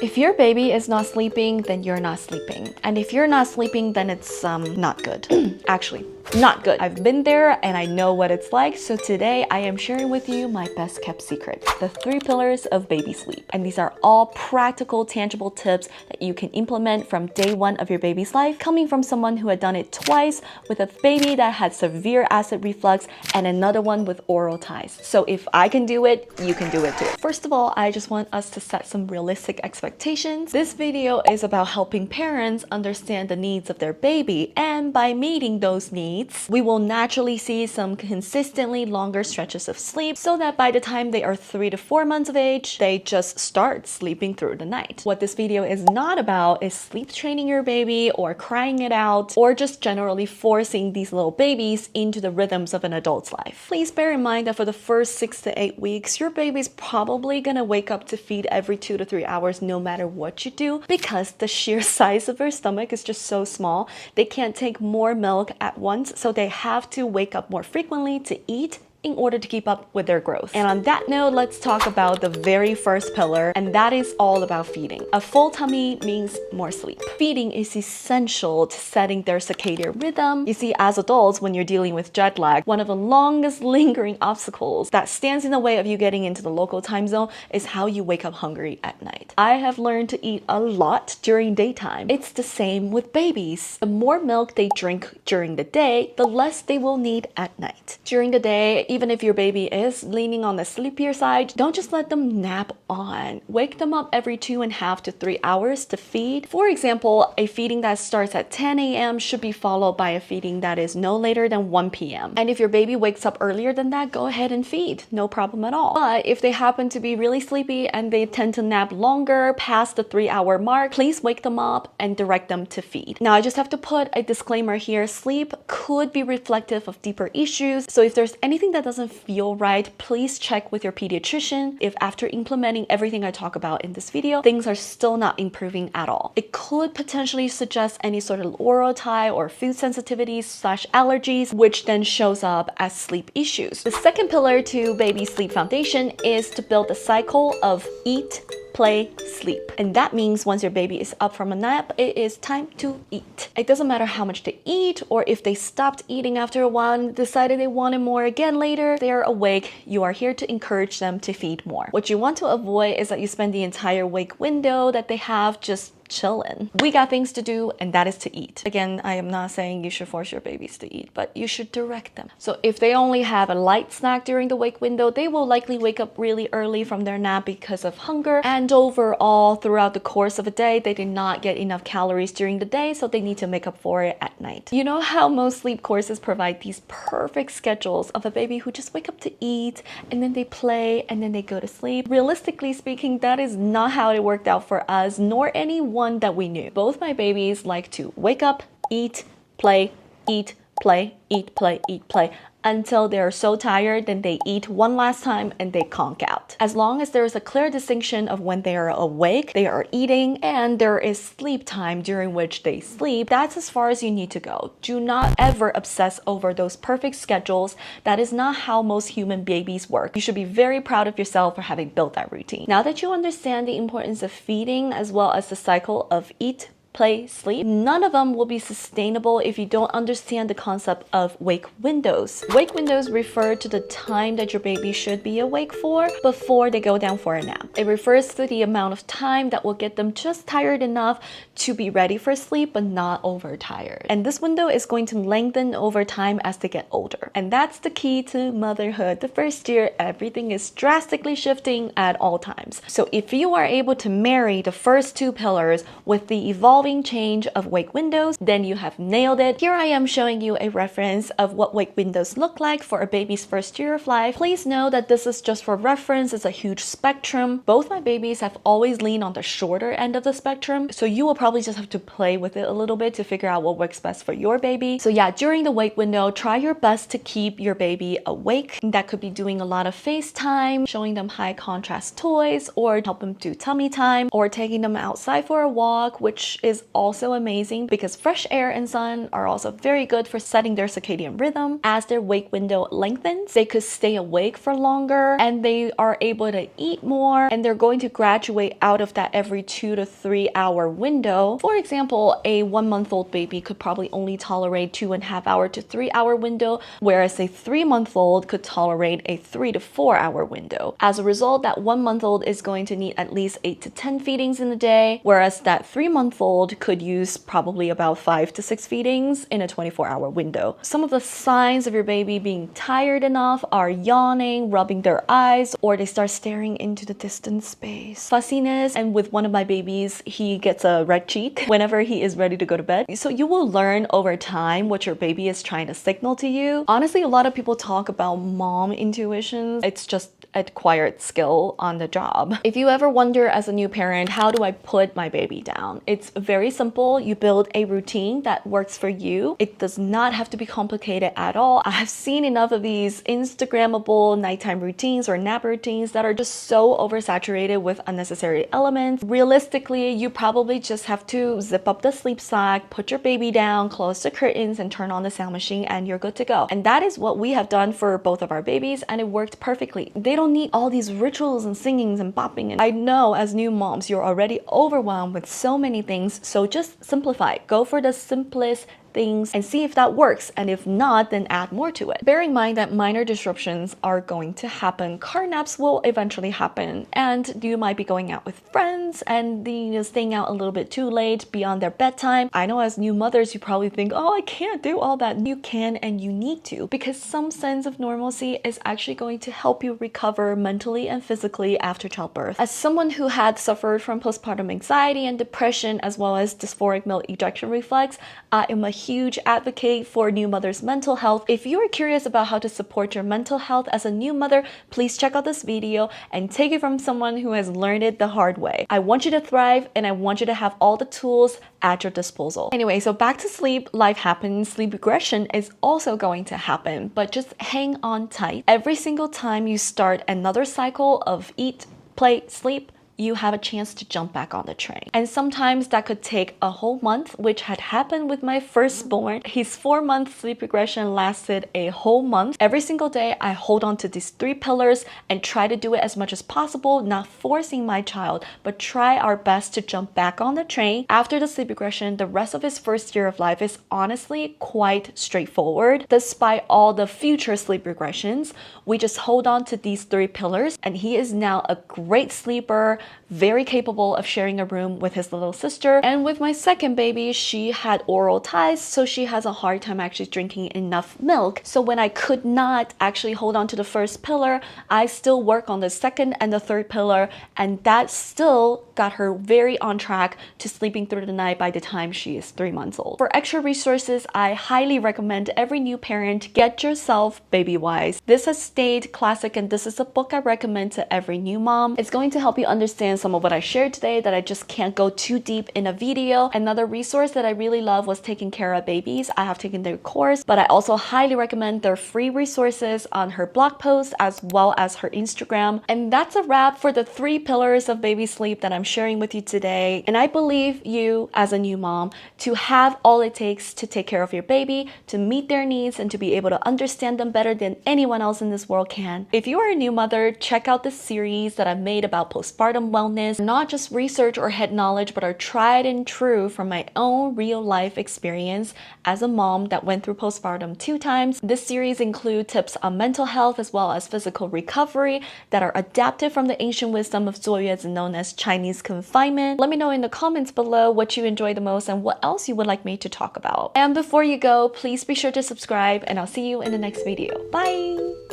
If your baby is not sleeping, then you're not sleeping. And if you're not sleeping, then it's not good. Actually, not good. I've been there and I know what it's like. So today I am sharing with you my best kept secret, the 3 pillars of baby sleep. And these are all practical, tangible tips that you can implement from day 1 of your baby's life, coming from someone who had done it twice with a baby that had severe acid reflux and another one with oral ties. So if I can do it, you can do it too. First of all, I just want us to set some realistic expectations. This video is about helping parents understand the needs of their baby, and by meeting those needs, we will naturally see some consistently longer stretches of sleep so that by the time they are 3 to 4 months of age, they just start sleeping through the night. What this video is not about is sleep training your baby or crying it out or just generally forcing these little babies into the rhythms of an adult's life. Please bear in mind that for the first 6 to 8 weeks, your baby's probably gonna wake up to feed every 2 to 3 hours no matter what you do, because the sheer size of their stomach is just so small. They can't take more milk at once, so they have to wake up more frequently to eat in order to keep up with their growth. And on that note, let's talk about the very first pillar, and that is all about feeding. A full tummy means more sleep. Feeding is essential to setting their circadian rhythm. You see, as adults, when you're dealing with jet lag, one of the longest lingering obstacles that stands in the way of you getting into the local time zone is how you wake up hungry at night. I have learned to eat a lot during daytime. It's the same with babies. The more milk they drink during the day, the less they will need at night. During the day, even if your baby is leaning on the sleepier side, don't just let them nap on. Wake them up every 2.5 to 3 hours to feed. For example, a feeding that starts at 10 a.m. should be followed by a feeding that is no later than 1 p.m. And if your baby wakes up earlier than that, go ahead and feed. No problem at all. But if they happen to be really sleepy and they tend to nap longer past the 3-hour mark, please wake them up and direct them to feed. Now, I just have to put a disclaimer here. Sleep could be reflective of deeper issues. So if there's anything that doesn't feel right, please check with your pediatrician if after implementing everything I talk about in this video, things are still not improving at all. It could potentially suggest any sort of oral tie or food sensitivities/allergies, which then shows up as sleep issues. The second pillar to baby sleep foundation is to build a cycle of eat, play, sleep. And that means once your baby is up from a nap, it is time to eat. It doesn't matter how much they eat or if they stopped eating after a while and decided they wanted more again later, they are awake. You are here to encourage them to feed more. What you want to avoid is that you spend the entire wake window that they have just chillin'. We got things to do, and that is to eat. Again, I am not saying you should force your babies to eat, but you should direct them. So if they only have a light snack during the wake window, they will likely wake up really early from their nap because of hunger, and overall throughout the course of a day, they did not get enough calories during the day, so they need to make up for it at night. You know how most sleep courses provide these perfect schedules of a baby who just wake up to eat, and then they play, and then they go to sleep? Realistically speaking, that is not how it worked out for us, nor anyone that we knew. Both my babies like to wake up, eat, play, eat, play, eat, play, eat, play, until they're so tired, then they eat one last time and they conk out. As long as there is a clear distinction of when they are awake, they are eating, and there is sleep time during which they sleep, that's as far as you need to go. Do not ever obsess over those perfect schedules. That is not how most human babies work. You should be very proud of yourself for having built that routine. Now that you understand the importance of feeding as well as the cycle of eat, play, sleep, none of them will be sustainable if you don't understand the concept of wake windows. Wake windows refer to the time that your baby should be awake for before they go down for a nap. It refers to the amount of time that will get them just tired enough to be ready for sleep but not overtired. And this window is going to lengthen over time as they get older. And that's the key to motherhood. The first year, everything is drastically shifting at all times. So if you are able to marry the first 2 pillars with the evolving change of wake windows, then you have nailed it. Here I am showing you a reference of what wake windows look like for a baby's first year of life. Please know that this is just for reference. It's a huge spectrum. Both my babies have always leaned on the shorter end of the spectrum, so you will probably just have to play with it a little bit to figure out what works best for your baby. So yeah, during the wake window, try your best to keep your baby awake. That could be doing a lot of FaceTime, showing them high contrast toys, or help them do tummy time, or taking them outside for a walk, which is is also amazing because fresh air and sun are also very good for setting their circadian rhythm. As their wake window lengthens, they could stay awake for longer and they are able to eat more, and they're going to graduate out of that every 2 to 3 hour window. For example, a 1-month-old baby could probably only tolerate 2.5 hour to 3 hour window, whereas a 3-month-old could tolerate a 3 to 4 hour window. As a result, that 1-month-old is going to need at least 8 to 10 feedings in a day, whereas that 3-month-old could use probably about 5 to 6 feedings in a 24-hour window. Some of the signs of your baby being tired enough are yawning, rubbing their eyes, or they start staring into the distant space. Fussiness, and with one of my babies, he gets a red cheek whenever he is ready to go to bed. So you will learn over time what your baby is trying to signal to you. Honestly, a lot of people talk about mom intuition. It's just acquired skill on the job. If you ever wonder as a new parent, how do I put my baby down? It's very simple. You build a routine that works for you. It does not have to be complicated at all. I have seen enough of these Instagrammable nighttime routines or nap routines that are just so oversaturated with unnecessary elements. Realistically, you probably just have to zip up the sleep sack, put your baby down, close the curtains, and turn on the sound machine, and you're good to go. And that is what we have done for both of our babies, and it worked perfectly. They don't need all these rituals and singings and bopping. And I know as new moms, you're already overwhelmed with so many things, so just simplify. Go for the simplest things and see if that works, and if not, then add more to it. Bear in mind that minor disruptions are going to happen. Car naps will eventually happen, and you might be going out with friends and staying out a little bit too late beyond their bedtime. I know as new mothers, you probably think, oh, I can't do all that. You can and you need to, because some sense of normalcy is actually going to help you recover mentally and physically after childbirth. As someone who had suffered from postpartum anxiety and depression, as well as dysphoric milk ejection reflex, I am a huge advocate for new mothers' mental health. If you are curious about how to support your mental health as a new mother, please check out this video and take it from someone who has learned it the hard way. I want you to thrive, and I want you to have all the tools at your disposal. Anyway, so back to sleep. Life happens. Sleep regression is also going to happen, but just hang on tight. Every single time you start another cycle of eat, play, sleep, you have a chance to jump back on the train. And sometimes that could take a whole month, which had happened with my firstborn. His 4-month sleep regression lasted a whole month. Every single day, I hold on to these 3 pillars and try to do it as much as possible, not forcing my child, but try our best to jump back on the train. After the sleep regression, the rest of his first year of life is honestly quite straightforward. Despite all the future sleep regressions, we just hold on to these 3 pillars, and he is now a great sleeper, very capable of sharing a room with his little sister. And with my second baby, she had oral ties, so she has a hard time actually drinking enough milk. So when I could not actually hold on to the first pillar, I still work on the second and the third pillar, and that still got her very on track to sleeping through the night by the time she is 3 months old. For extra resources, I highly recommend every new parent get yourself Baby Wise. This has stayed classic, and this is a book I recommend to every new mom. It's going to help you understand some of what I shared today that I just can't go too deep in a video. Another resource that I really love was Taking Care of Babies. I have taken their course, but I also highly recommend their free resources on her blog post as well as her Instagram. And that's a wrap for the 3 pillars of baby sleep that I'm sharing with you today. And I believe you as a new mom to have all it takes to take care of your baby, to meet their needs, and to be able to understand them better than anyone else in this world can. If you are a new mother, check out this series that I've made about postpartum wellness, not just research or head knowledge, but are tried and true from my own real life experience as a mom that went through postpartum 2 times. This series includes tips on mental health as well as physical recovery that are adapted from the ancient wisdom of Zoyuans known as Chinese confinement. Let me know in the comments below what you enjoy the most and what else you would like me to talk about. And before you go, please be sure to subscribe, and I'll see you in the next video. Bye!